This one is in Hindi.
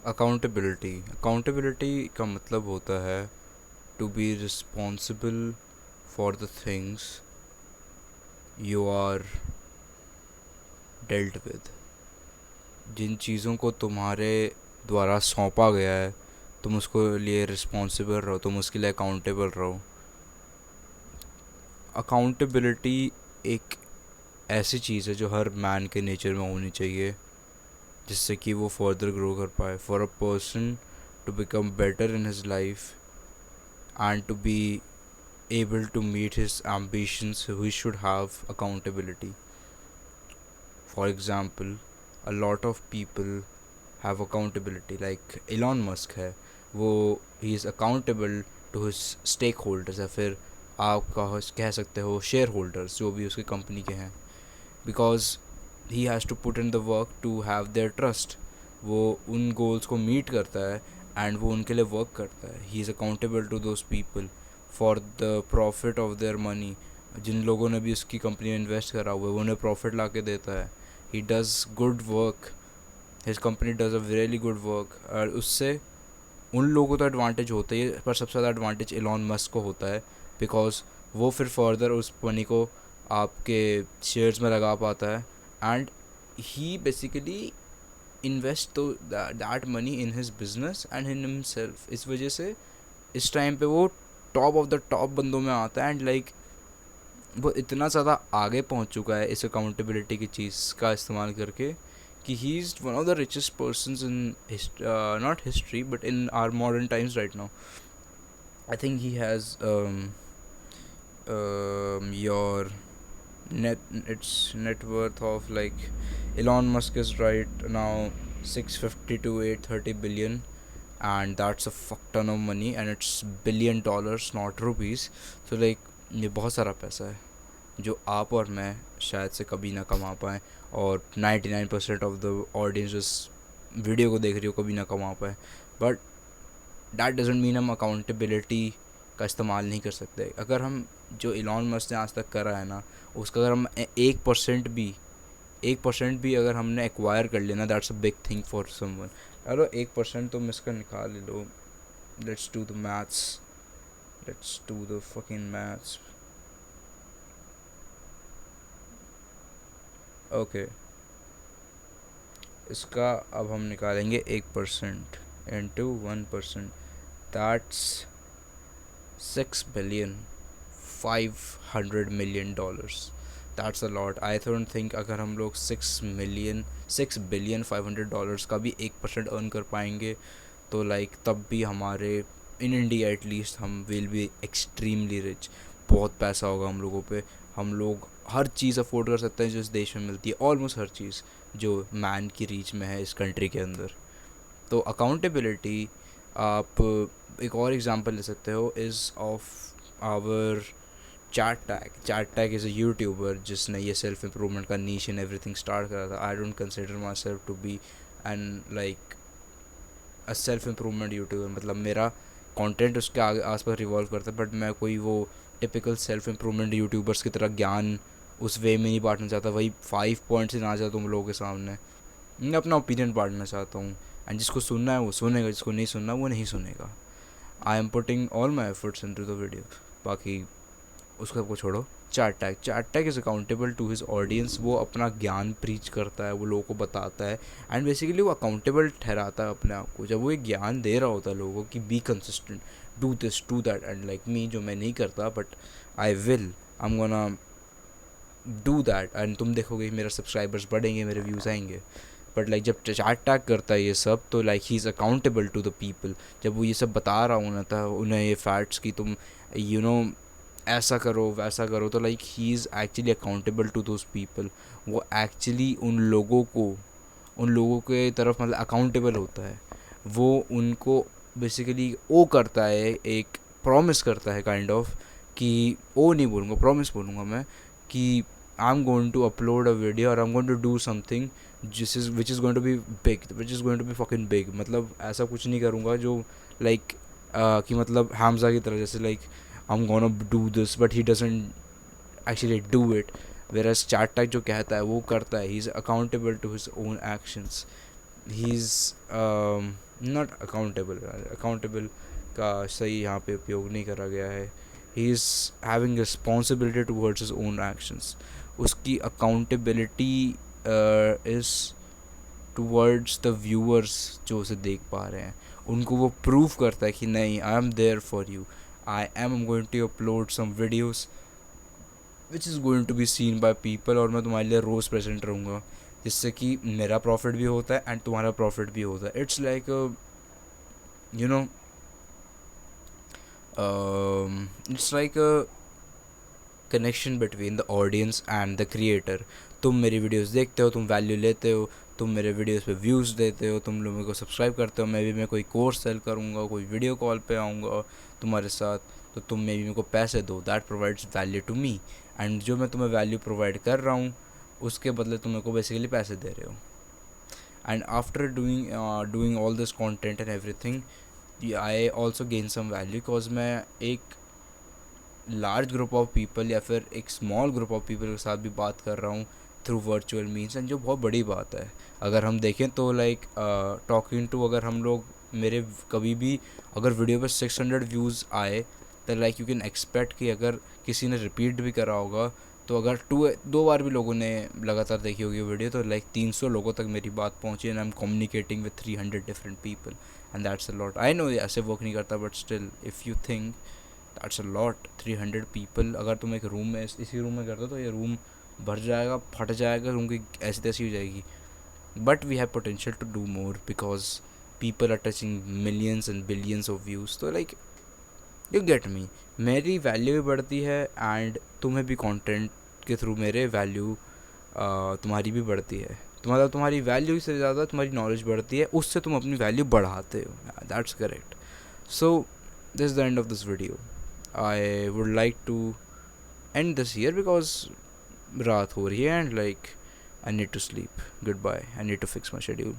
अकाउंटेबिलिटी का मतलब होता है to be responsible for the things you are dealt with. जिन चीज़ों को तुम्हारे द्वारा सौंपा गया है, तुम उसको लिए रिस्पॉन्सिबल रहो, तुम उसके लिए अकाउंटेबल रहो। अकाउंटेबिलिटी एक ऐसी चीज़ है जो हर मैन के नेचर में होनी चाहिए, जिससे कि वो फर्दर ग्रो कर पाए। For a person to become better in his life and to be able to meet his ambitions, he should have accountability. For example, a lot of people have accountability, like Elon Musk है, वो he is accountable to his stakeholders, या फिर आप कह सकते हो शेयर होल्डर्स जो भी उसकी कंपनी के हैं, because he has to put in the work to have their trust. वो उन गोल्स को मीट करता है एंड वो उनके लिए वर्क करता है। He is accountable to those people for the profit of their money. जिन लोगों ने भी उसकी कंपनी में इन्वेस्ट करा हुआ है वो उन्हें प्रॉफिट ला के देता है। He does good work, his company does a really good work. और उससे उन लोगों को तो एडवांटेज होता ही है, पर सबसे ज़्यादा एडवांटेज एलॉन मस्क को होता है, बिकॉज वो फिर फर्दर उस मनी को आपके शेयर्स में लगा पाता है एंड ही बेसिकली इन्वेस्ट तो that money in his business and in himself. इस वजह से इस टाइम पे वो टॉप ऑफ द टॉप बंदों में आता है एंड लाइक वो इतना ज़्यादा आगे पहुंच चुका है इस अकाउंटेबिलिटी की चीज़ का इस्तेमाल करके कि he is one of the richest persons in not history but in are modern times right now. I think he has your net worth of like Elon Musk is right now 650 to 830 billion, and that's a fuck ton of money and it's billion dollars not rupees. So like ये बहुत सारा पैसा है जो आप और मैं शायद से कभी ना कमा पाएँ, और 99% ऑफ द ऑडियंस जिस वीडियो को देख रही हो कभी ना कमा पाए। बट दैट डजेंट मीन हम अकाउंटेबिलिटी का इस्तेमाल नहीं कर सकते। अगर हम जो इलॉन मस्क ने आज तक करा है ना, उसका अगर हम 1% भी अगर हमने एक्वायर कर लेना, that's a big thing for someone. चलो 1% तुम इसका निकाल लो। Let's do the maths, let's do the fucking maths. Okay, इसका अब हम निकालेंगे 1% into 1%, that's 6,500,000,000 that's a lot. I don't think अगर हम लोग 6,500,000,000 का भी 1% अर्न कर पाएंगे तो लाइक तब भी हमारे इन इंडिया एटलीस्ट हम विल बी एक्सट्रीमली रिच। बहुत पैसा होगा हम लोगों पे, हम लोग हर चीज़ अफोर्ड कर सकते हैं जो इस देश में मिलती है, ऑलमोस्ट हर चीज़ जो मैन की रीच में है इस कंट्री के अंदर। तो अकाउंटेबिलिटी आप एक और एग्जांपल ले सकते हो is of our chat tag is a YouTuber जिसने ये सेल्फ इम्प्रूवमेंट का नीश इन एवरीथिंग स्टार्ट करा था। I don't consider myself to be and like a self improvement YouTuber, मतलब मेरा कंटेंट उसके आगे आसपास रिवॉल्व करता है, बट मैं कोई वो टिपिकल सेल्फ इम्प्रूवमेंट यूट्यूबर्स की तरह ज्ञान उस वे में नहीं बांटना चाहता। वही 5 पॉइंट्स ही ना चाहता तुम लोगों के सामने, मैं अपना ओपिनियन बांटना चाहता हूँ एंड जिसको सुनना है वो सुनेगा, जिसको नहीं सुनना वो नहीं सुनेगा। I am putting all my efforts into the video. बाकी उसको सबको छोड़ो। Chat tag is accountable to his audience. वो अपना ज्ञान प्रीच करता है, वो लोगों को बताता है एंड बेसिकली वो अकाउंटेबल ठहराता है अपने आप को। जब वो एक ज्ञान दे रहा होता है लोगों को कि be consistent, do this do that, and like me जो मैं नहीं करता but I will, I am gonna do that, and तुम देखोगे मेरे सब्सक्राइबर्स बढ़ेंगे, मेरे व्यूज़ आएंगे। बट लाइक जब चैट टैग करता है ये सब तो like he is accountable to the people. जब वो ये सब बता रहा हूँ ना था उन्हें ये फैक्ट्स कि तुम यू नो ऐसा करो वैसा करो, तो like he is actually accountable to those people. वो एक्चुअली उन लोगों के तरफ मतलब अकाउंटेबल होता है। वो उनको बेसिकली ओ करता है, एक प्रॉमिस करता है काइंड ऑफ, कि ओ नहीं बोलूँगा प्रॉमिस बोलूँगा मैं, कि I am going to upload a video और I am going to do something जिस is which is going to be big, which is going to be fucking big. मतलब ऐसा कुछ नहीं करूँगा जो लाइक कि मतलब हमजा की तरह, जैसे like I'm gonna do this but he doesn't actually do it, whereas chat tag जो कहता है वो करता है। He's accountable to his own actions. He's not accountable, accountable का सही यहाँ पे उपयोग नहीं करा गया है. He is having responsibility towards his own actions. उसकी accountability is towards the viewers जो उसे देख पा रहे हैं. उनको वो प्रूव करता है कि नहीं, I am there for you, I am going to upload some videos which is going to be seen by people, और मैं तुम्हारे लिए रोज़ प्रेजेंट रहूँगा, जिससे कि मेरा प्रॉफिट भी होता है एंड तुम्हारा प्रॉफिट भी होता है. It's like you know, it's like a connection between the audience and the creator. तुम मेरी वीडियोस देखते हो, तुम वैल्यू लेते हो, तुम मेरे वीडियोस पे व्यूज़ देते हो, तुम लोग मेरे को सब्सक्राइब करते हो. मैं कोई कोर्स सेल करूँगा, कोई वीडियो कॉल पे आऊँगा तुम्हारे साथ, तो तुम मेरे को पैसे दो. That provides value to me, and जो मैं तुम्हें वैल्यू प्रोवाइड कर रहा हूँ उसके बदले तुम मेरे को बेसिकली पैसे दे रहे हो. And after doing all this content and everything, I also gain some value, because मैं एक लार्ज ग्रुप ऑफ पीपल या फिर एक स्मॉल ग्रुप ऑफ पीपल के साथ भी बात कर रहा हूँ थ्रू वर्चुअल मीन्स, एंड जो बहुत बड़ी बात है. अगर हम देखें तो लाइक टॉकिंग टू, अगर हम लोग मेरे कभी भी अगर वीडियो पे 600 व्यूज़ आए, तो लाइक यू कैन एक्सपेक्ट कि अगर किसी ने रिपीट भी करा होगा, तो अगर दो बार भी लोगों ने लगातार देखी होगी वीडियो, तो लाइक 300 लोगों तक मेरी बात पहुँची, and I am communicating with 300 different people, and that's a lot. I know ऐसे वर्क नहीं करता, but still if you think, that's a lot. 300 people, अगर तुम एक रूम में इसी रूम में करते हो तो ये रूम भर जाएगा, फट जाएगा, रूम की ऐसी तैसी हो जाएगी. But we have potential to do more because people are touching millions and billions of views. तो लाइक यू गेट मी, मेरी वैल्यू भी बढ़ती है एंड तुम्हें भी कंटेंट के थ्रू मेरे वैल्यू तुम्हारी भी बढ़ती है. तुम्हारी वैल्यू से ज़्यादा तुम्हारी नॉलेज बढ़ती है, उससे तुम अपनी वैल्यू बढ़ाते हो. That's correct. So this is the end of this video. I would like to end this here because रात हो रही है and like I need to sleep. Goodbye. I need to fix my schedule.